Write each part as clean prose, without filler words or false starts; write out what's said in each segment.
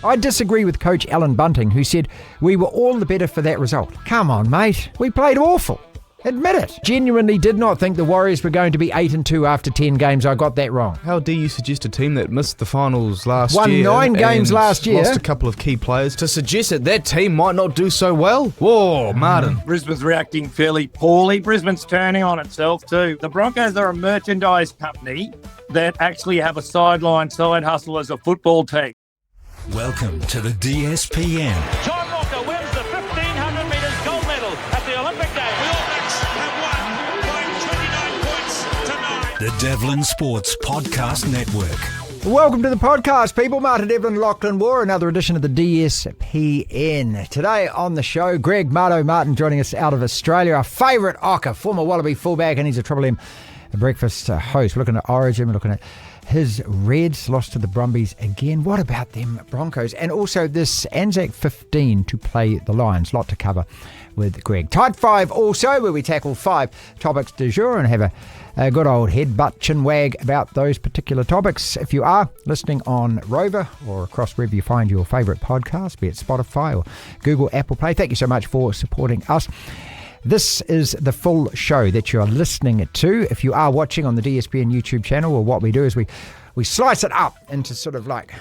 I disagree with coach Alan Bunting, who said we were all the better for that result. Come on, mate. We played awful. Admit it. Genuinely did not think the Warriors were going to be 8-2 after 10 games. I got that wrong. How dare you suggest a team that missed the finals last year? Won 9 games last year. Lost a couple of key players to suggest that team might not do so well? Whoa, Martin. Brisbane's reacting fairly poorly. Brisbane's turning on itself too. The Broncos are a merchandise company that actually have a sideline side hustle as a football team. Welcome to the DSPN. John Walker wins the 1500 metres gold medal at the Olympic Games. The All Blacks have won by 29 points tonight. The Devlin Sports Podcast Network. Welcome to the podcast, people. Martin Devlin, Lachlan Waugh, another edition of the DSPN. Today on the show, Greg Martin joining us out of Australia, our favourite Ocker, former Wallaby fullback, and he's a Triple M breakfast host. We're looking at Origin, we're looking at his Reds lost to the Brumbies again. What about them Broncos? And also this Anzac 15 to play the Lions. Lot to cover with Greg. Tight 5 also, where we tackle 5 topics du jour and have a good old headbutt chin wag about those particular topics. If you are listening on Rover or across wherever you find your favourite podcast, be it Spotify or Google, Apple Play, thank you so much for supporting us. This is the full show that you're listening to. If you are watching on the DSPN YouTube channel, well, what we do is we slice it up into sort of like,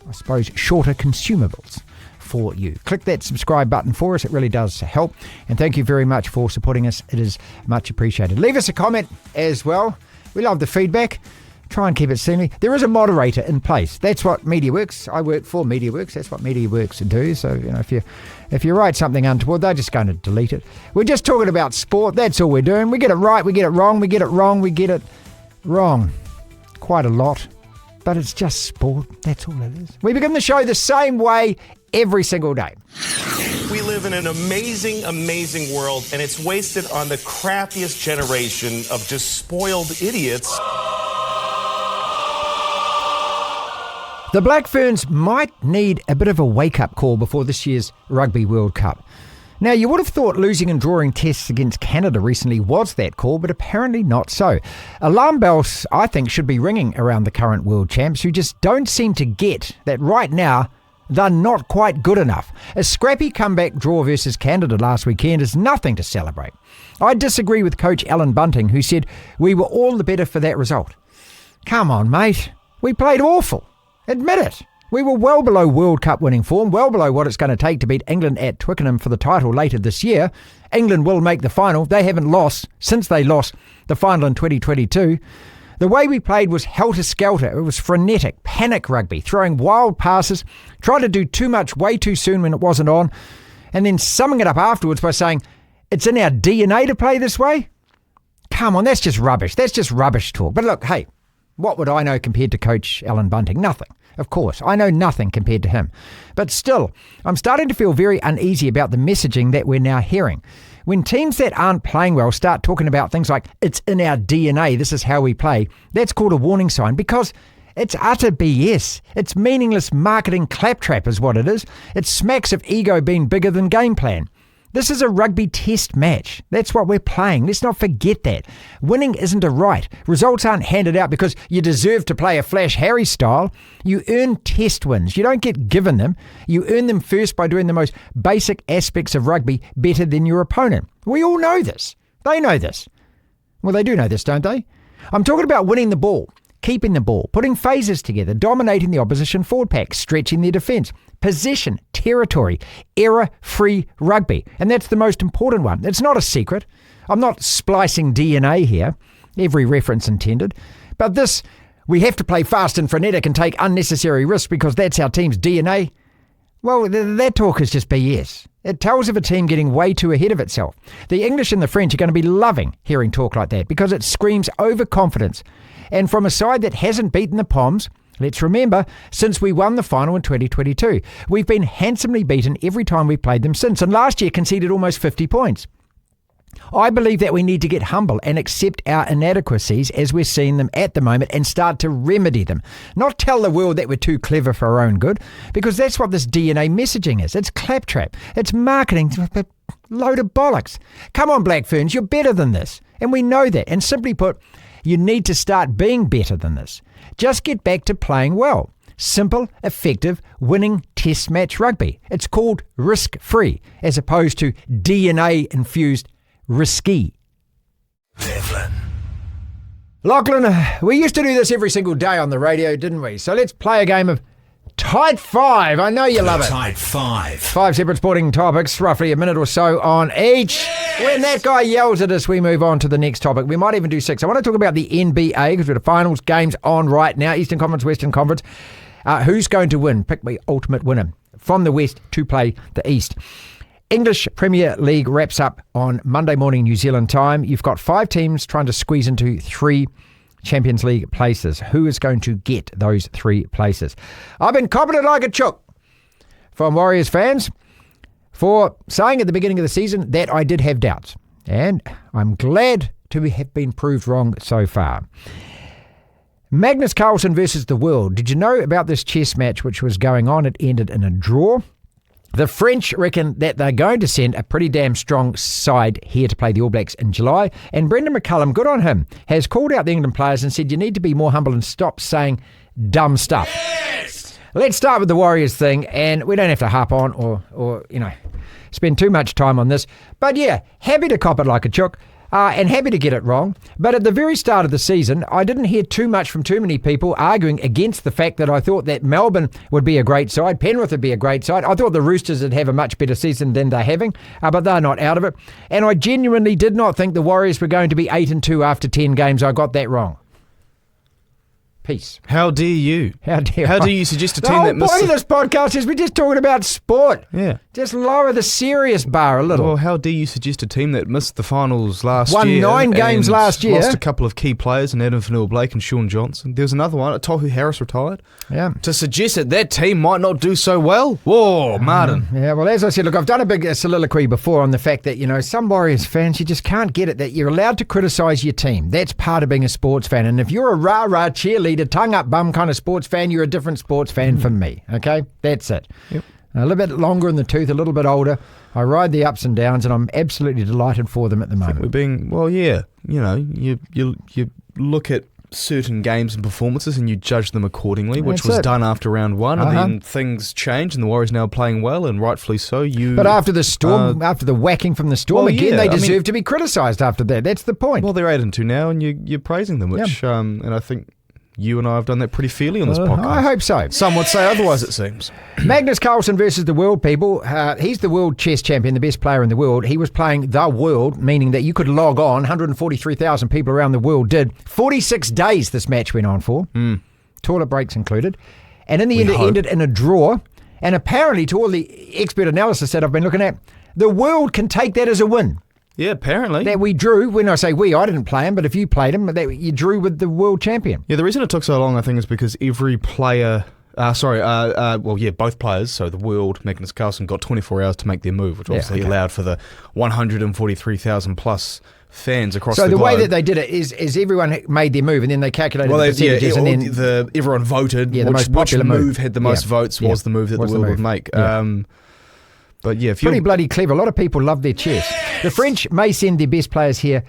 I suppose, shorter consumables for you. Click that subscribe button for us. It really does help. And thank you very much for supporting us. It is much appreciated. Leave us a comment as well. We love the feedback. Try and keep it seemly. There is a moderator in place. That's what MediaWorks. I work for MediaWorks. That's what MediaWorks do. So, you know, if you write something untoward, they're just going to delete it. We're just talking about sport. That's all we're doing. We get it right. We get it wrong. We get it wrong. We get it wrong. Quite a lot. But it's just sport. That's all it is. We begin the show the same way every single day. We live in an amazing, amazing world, and it's wasted on the crappiest generation of just spoiled idiots. The Black Ferns might need a bit of a wake-up call before this year's Rugby World Cup. Now, you would have thought losing and drawing tests against Canada recently was that call, but apparently not so. Alarm bells, I think, should be ringing around the current world champs who just don't seem to get that right now they're not quite good enough. A scrappy comeback draw versus Canada last weekend is nothing to celebrate. I disagree with coach Alan Bunting, who said we were all the better for that result. Come on, mate. We played awful. Admit it. We were well below World Cup winning form, well below what it's going to take to beat England at Twickenham for the title later this year. England will make the final. They haven't lost since they lost the final in 2022. The way we played was helter-skelter. It was frenetic, panic rugby, throwing wild passes, trying to do too much way too soon when it wasn't on, and then summing it up afterwards by saying, it's in our DNA to play this way? Come on, that's just rubbish. That's just rubbish talk. But look, hey, what would I know compared to coach Alan Bunting? Nothing. Of course, I know nothing compared to him. But still, I'm starting to feel very uneasy about the messaging that we're now hearing. When teams that aren't playing well start talking about things like, it's in our DNA, this is how we play, that's called a warning sign because it's utter BS. It's meaningless marketing claptrap is what it is. It smacks of ego being bigger than game plan. This is a rugby test match. That's what we're playing. Let's not forget that. Winning isn't a right. Results aren't handed out because you deserve to play a Flash Harry style. You earn test wins. You don't get given them. You earn them first by doing the most basic aspects of rugby better than your opponent. We all know this. They know this. Well, they do know this, don't they? I'm talking about winning the ball, keeping the ball, putting phases together, dominating the opposition forward pack, stretching their defence. Possession, territory, error-free rugby. And that's the most important one. It's not a secret. I'm not splicing DNA here, every reference intended. But this, we have to play fast and frenetic and take unnecessary risks because that's our team's DNA. Well, that talk is just BS. It tells of a team getting way too ahead of itself. The English and the French are going to be loving hearing talk like that because it screams overconfidence. And from a side that hasn't beaten the Poms, let's remember, since we won the final in 2022, we've been handsomely beaten every time we played them since, and last year conceded almost 50 points. I believe that we need to get humble and accept our inadequacies as we're seeing them at the moment and start to remedy them. Not tell the world that we're too clever for our own good, because that's what this DNA messaging is. It's claptrap. It's marketing. A load of bollocks. Come on, Black Ferns, you're better than this. And we know that. And simply put, you need to start being better than this. Just get back to playing well. simple, effective, winning test match rugby. It's called risk-free, as opposed to DNA-infused risky. Devlin. Lachlan, we used to do this every single day on the radio, didn't we? So let's play a game of Tight 5. I know you love it. Tight 5. 5 separate sporting topics, roughly a minute or so on each. Yes. When that guy yells at us, we move on to the next topic. We might even do 6. I want to talk about the NBA because we've got finals games on right now. Eastern Conference, Western Conference. Who's going to win? Pick me ultimate winner from the West to play the East. English Premier League wraps up on Monday morning New Zealand time. You've got 5 teams trying to squeeze into 3 Champions League places. Who is going to get those 3 places? I've been copping it like a chook from Warriors fans for saying at the beginning of the season that I did have doubts. And I'm glad to have been proved wrong so far. Magnus Carlsen versus the world. Did you know about this chess match which was going on? It ended in a draw. The French reckon that they're going to send a pretty damn strong side here to play the All Blacks in July. And Brendan McCullum, good on him, has called out the England players and said you need to be more humble and stop saying dumb stuff. Yes! Let's start with the Warriors thing, and we don't have to harp on or spend too much time on this. But yeah, happy to cop it like a chook. And happy to get it wrong. But at the very start of the season, I didn't hear too much from too many people arguing against the fact that I thought that Melbourne would be a great side, Penrith would be a great side. I thought the Roosters would have a much better season than they're having, but they're not out of it. And I genuinely did not think the Warriors were going to be 8-2 after 10 games. I got that wrong. Peace. How dare you? How dare you suggest a the team whole that missed... point of this podcast is we're just talking about sport. Yeah. Just lower the serious bar a little. Well, how dare you suggest a team that missed the finals last year? Won 9 games last year. Lost a couple of key players in Adam Fanua-Blake and Sean Johnson. There was another one, Tohu Harris retired. Yeah. To suggest that team might not do so well? Whoa, Martin. Yeah, well, as I said, look, I've done a big soliloquy before on the fact that, some Warriors fans, you just can't get it, that you're allowed to criticise your team. That's part of being a sports fan. And if you're a rah-rah cheerleader, tongue-up bum kind of sports fan, you're a different sports fan from me, okay? That's it. Yep. A little bit longer in the tooth, a little bit older. I ride the ups and downs, and I'm absolutely delighted for them at the moment. We're being, well, yeah, you look at certain games and performances and you judge them accordingly, which was done after round 1, and then things changed, and the Warriors now playing well, and rightfully so. But after the storm, after the whacking from the storm, they deserve to be criticised after that. That's the point. Well, they're 8-2 now, and you're praising them, which, and I think you and I have done that pretty fairly on this podcast. I hope so. Some would say otherwise, it seems. Magnus Carlsen versus the world, people. He's the world chess champion, the best player in the world. He was playing the world, meaning that you could log on. 143,000 people around the world did. 46 days this match went on for. Toilet breaks included. And in the end, it ended in a draw. And apparently, to all the expert analysis that I've been looking at, the world can take that as a win. Yeah, apparently. That we drew, when I say we, I didn't play him, but if you played him, that you drew with the world champion. Yeah, the reason it took so long, I think, is because every player, both players, so the world, Magnus Carlsen, got 24 hours to make their move, which obviously allowed for the 143,000 plus fans across the globe. So the way that they did it is everyone made their move, and then they calculated the percentages, and then everyone voted. Yeah, which move had the most votes was the move that the world would make. Yeah. But yeah, pretty bloody clever. A lot of people love their chess. The French may send their best players here,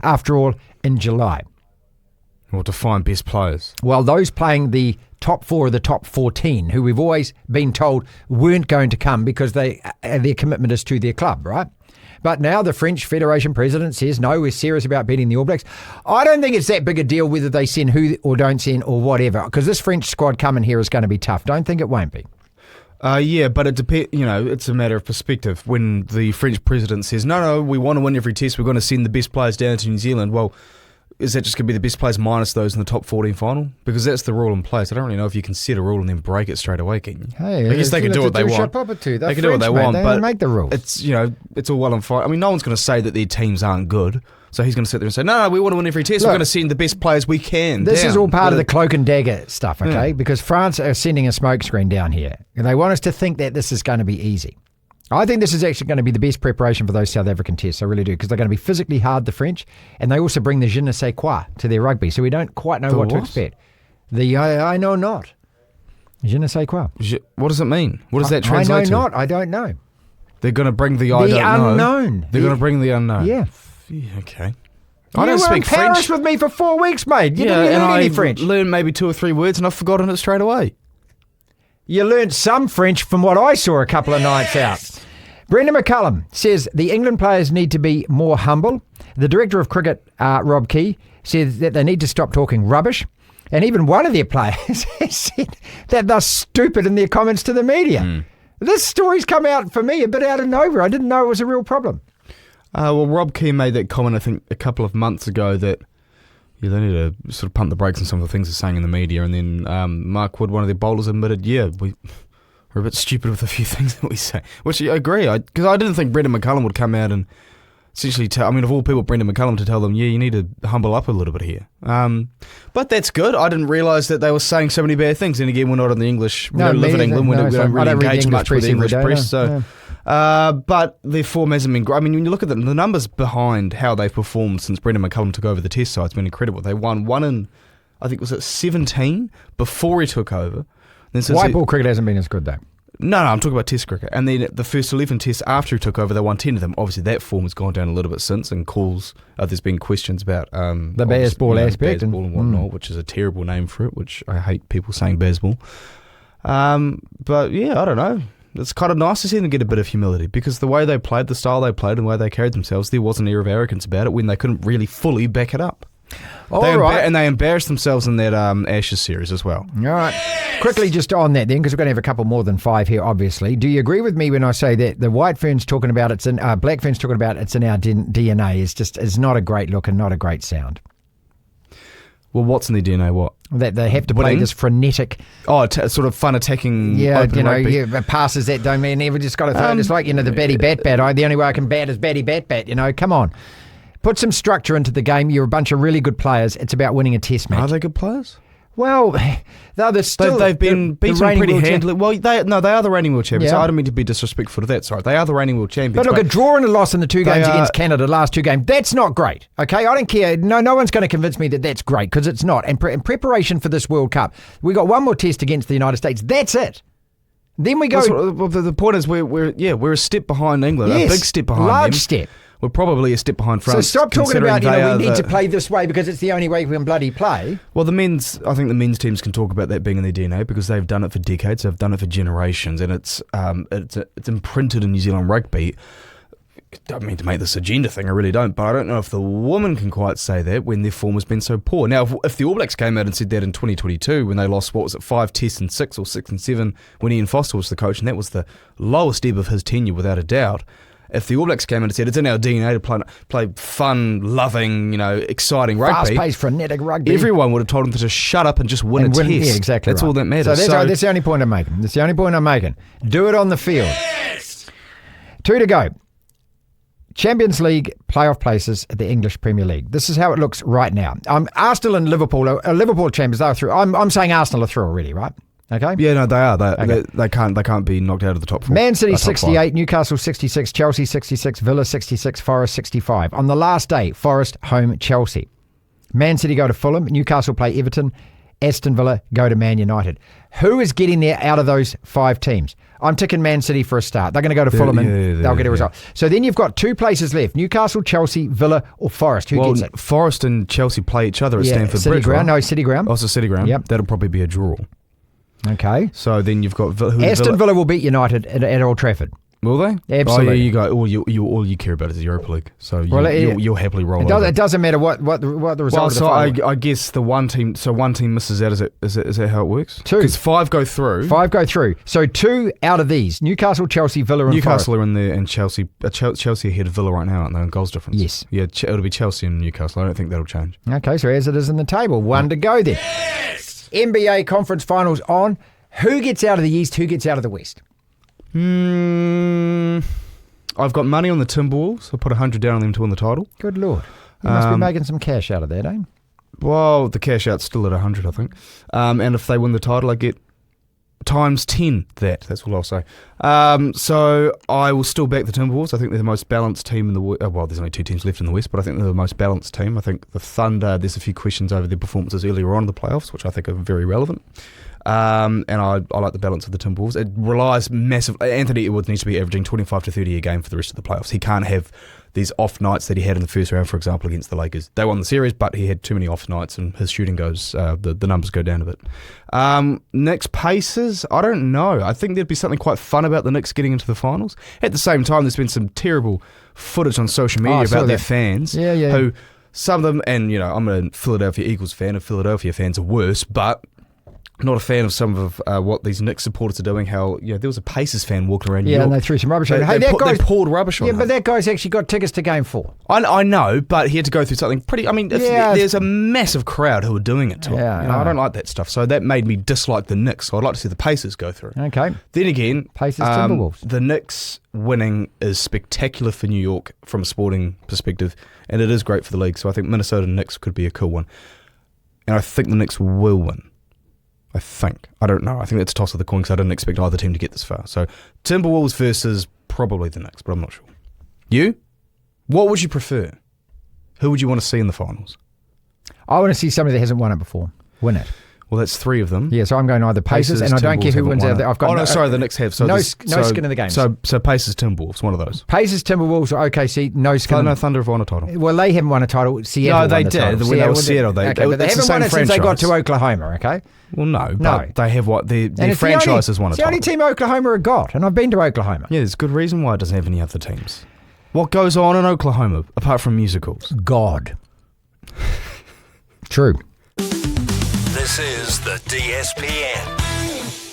after all, in July. Well, to find best players. Well, those playing the top 4 of the top 14, who we've always been told weren't going to come because their commitment is to their club, right? But now the French Federation president says, no, we're serious about beating the All Blacks. I don't think it's that big a deal whether they send who or don't send or whatever, because this French squad coming here is going to be tough. Don't think it won't be. Yeah, but it depends. It's a matter of perspective. When the French president says, no, we want to win every test, we're going to send the best players down to New Zealand, well, is that just going to be the best players minus those in the top 14 final? Because that's the rule in place. I don't really know if you can set a rule and then break it straight away, can you? Hey, I guess they can do what they want. They can do what they want, but make the rules. It's all well and fine. I mean, no one's going to say that their teams aren't good. So he's going to sit there and say, no, we want to win every test. We're going to send the best players we can. This is all part of the cloak and dagger stuff, okay? Yeah. Because France are sending a smokescreen down here. And they want us to think that this is going to be easy. I think this is actually going to be the best preparation for those South African tests. I really do. Because they're going to be physically hard, the French. And they also bring the je ne sais quoi to their rugby. So we don't quite know what to expect. The I know not. Je ne sais quoi. What does it mean? What does that translate to? I know not. I don't know. They're going to bring the I don't know. Unknown. They're going to bring the unknown. Yeah. Okay. I don't speak French. You were in Paris with me for 4 weeks, mate. You didn't learn any French. Learned maybe 2 or 3 words and I've forgotten it straight away. You learnt some French from what I saw a couple of nights out. Brendan McCullum says the England players need to be more humble. The director of cricket, Rob Key, says that they need to stop talking rubbish. And even one of their players has said that they're stupid in their comments to the media. This story's come out for me a bit out of nowhere. I didn't know it was a real problem. Well, Rob Key made that comment, I think, a couple of months ago that they need to sort of pump the brakes on some of the things they're saying in the media. And then Mark Wood, one of their bowlers, admitted, we're a bit stupid with a few things that we say. Which I agree, because I didn't think Brendan McCullum would come out and essentially tell, of all people, Brendan McCullum to tell them, you need to humble up a little bit here. But that's good. I didn't realise that they were saying so many bad things. And again, we're not in the English, we don't live in England, we don't really engage much with the English press. But their form hasn't been great. When you look at the numbers behind how they've performed since Brendan McCullum took over the Test side, it's been incredible. They won one in, I think, was it 17 before he took over. Then White ball cricket hasn't been as good, though. No, I'm talking about Test cricket. And then the first 11 Tests after he took over, they won 10 of them. Obviously, that form has gone down a little bit since, and there's been questions about the Bazball aspect and whatnot, which is a terrible name for it, which I hate people saying Bazball. But yeah, I don't know. It's kind of nice to see them get a bit of humility, because the way they played, the style they played, and the way they carried themselves, there was an air of arrogance about it when they couldn't really fully back it up. And they embarrassed themselves in that Ashes series as well. All right. Quickly just on that then, because we're going to have a couple more than 5 here, obviously. Do you agree with me when I say that the White Ferns talking about Black Ferns talking about it's in our DNA is not a great look and not a great sound? Well, what's in their DNA? What? That they have to play this frenetic... sort of fun attacking rugby. Passes that don't mean never just got to throw it. It's like, the batty bat. The only way I can bat is batty bat. Come on. Put some structure into the game. You're a bunch of really good players. It's about winning a test match. Are they good players? Well, they're still... They've been beaten pretty handily. Well, they are the reigning world champions. Yeah. So I don't mean to be disrespectful to that. Sorry, they are the reigning world champions. But look, a draw and a loss in the 2 games against Canada, last 2 games, that's not great. Okay, I don't care. No one's going to convince me that that's great, because it's not. And in preparation for this World Cup, we got one more test against the United States. That's it. Then we go... Well, the point is we're a step behind England. Yes, a big step behind large them. step. We're probably a step behind France. So stop talking about, we need to play this way because it's the only way we can bloody play. Well, I think the men's teams can talk about that being in their DNA, because they've done it for decades, they've done it for generations, and it's imprinted in New Zealand rugby. I don't mean to make this agenda thing, I really don't, but I don't know if the women can quite say that when their form has been so poor. Now, if the All Blacks came out and said that in 2022, when they lost, 5 tests in 6 or 6 and 7, when Ian Foster was the coach, and that was the lowest ebb of his tenure without a doubt. If the All Blacks came in and said it's in our DNA to play fun, loving, exciting rugby, fast-paced, frenetic rugby, everyone would have told them to just shut up and just win a test. Yeah, exactly. That's all that matters. So that's the only point I'm making. Do it on the field. Yes! 2 to go. Champions League playoff places at the English Premier League. This is how it looks right now. Arsenal and Liverpool are Liverpool champions. They're through. I'm saying Arsenal are through already, right? Okay. Yeah, no, they are. They can't be knocked out of the top 4. Man City 68, Newcastle 66, Chelsea 66, Villa 66, Forest 65. On the last day, Forest home Chelsea. Man City go to Fulham, Newcastle play Everton, Aston Villa go to Man United. Who is getting there out of those 5 teams? I'm ticking Man City for a start. They're going to go to Fulham and they'll get a result. So then you've got 2 places left: Newcastle, Chelsea, Villa, or Forest. Who gets it? Forest and Chelsea play each other at Stamford City Bridge. Ground. Right? No, City Ground. Oh, it's a City Ground. Yep. That'll probably be a draw. Okay. So then you've got Aston Villa will beat United at Old Trafford. Will they? Absolutely. Oh, yeah, you go. All you care about is the Europa League. So you'll happily roll over. It doesn't matter what the result. Well, of the so final. I guess the one team. So one team misses out. Is that how it works? 2. Because 5 go through. 5 go through. So 2 out of these: Newcastle, Chelsea, Villa, and Newcastle Forest. are in there, and Chelsea. Chelsea ahead of Villa right now, aren't they? In goals difference. Yes. Yeah, it'll be Chelsea and Newcastle. I don't think that'll change. Okay, so as it is in the table, 1 to go there. Yes! NBA conference finals on. Who gets out of the East? Who gets out of the West? I've got money on the Timberwolves. I'll put 100 down on them to win the title. Good Lord. You must be making some cash out of that, eh? Well, the cash out's still at 100, I think. And if they win the title, I get times 10 that. That's all I'll say. So I will still back the Timberwolves. I think they're the most balanced team in the West. Well, there's only 2 teams left in the West, but I think they're the most balanced team. I think the Thunder, there's a few questions over their performances earlier on in the playoffs, which I think are very relevant. And I like the balance of the Timberwolves. It relies massively. Anthony Edwards needs to be averaging 25 to 30 a game for the rest of the playoffs. He can't have these off nights that he had in the first round, for example, against the Lakers. They won the series, but he had too many off nights and his shooting goes, the numbers go down a bit. Knicks Pacers, I don't know. I think there'd be something quite fun about the Knicks getting into the finals. At the same time, there's been some terrible footage on social media about their fans. Who, some of them, and I'm a Philadelphia Eagles fan, and Philadelphia fans are worse, but not a fan of some of what these Knicks supporters are doing. How there was a Pacers fan walking around New York. and they threw some rubbish on him. They poured rubbish on him. Yeah, but that guy's actually got tickets to Game 4. I know, but he had to go through something pretty... I mean, there's a massive crowd who are doing it to him. I don't like that stuff. So that made me dislike the Knicks. So I'd like to see the Pacers go through. Okay. Then again... Pacers, Timberwolves. The Knicks winning is spectacular for New York from a sporting perspective, and it is great for the league. So I think Minnesota Knicks could be a cool one. And I think the Knicks will win. I think. I don't know. I think that's a toss of the coin because I didn't expect either team to get this far. So Timberwolves versus probably the Knicks, but I'm not sure. You? What would you prefer? Who would you want to see in the finals? I want to see somebody that hasn't won it before win it. Well, that's three of them. Yeah, so I'm going either Pacers and I don't care who wins out there. I've got the Knicks have. So no skin in the game. So Pacers, Timberwolves, one of those. Pacers, Timberwolves, or OKC, no skin. No, Thunder have won a title. Well, they haven't won a title. Seattle no, they won did. Title. When they were Seattle, they but they haven't won it since they got to Oklahoma, okay? Well, no, but they have what their franchise has won a It's title. the only team Oklahoma have got, and I've been to Oklahoma. Yeah, there's good reason why it doesn't have any other teams. What goes on in Oklahoma, apart from musicals? God. True. This is the DSPN.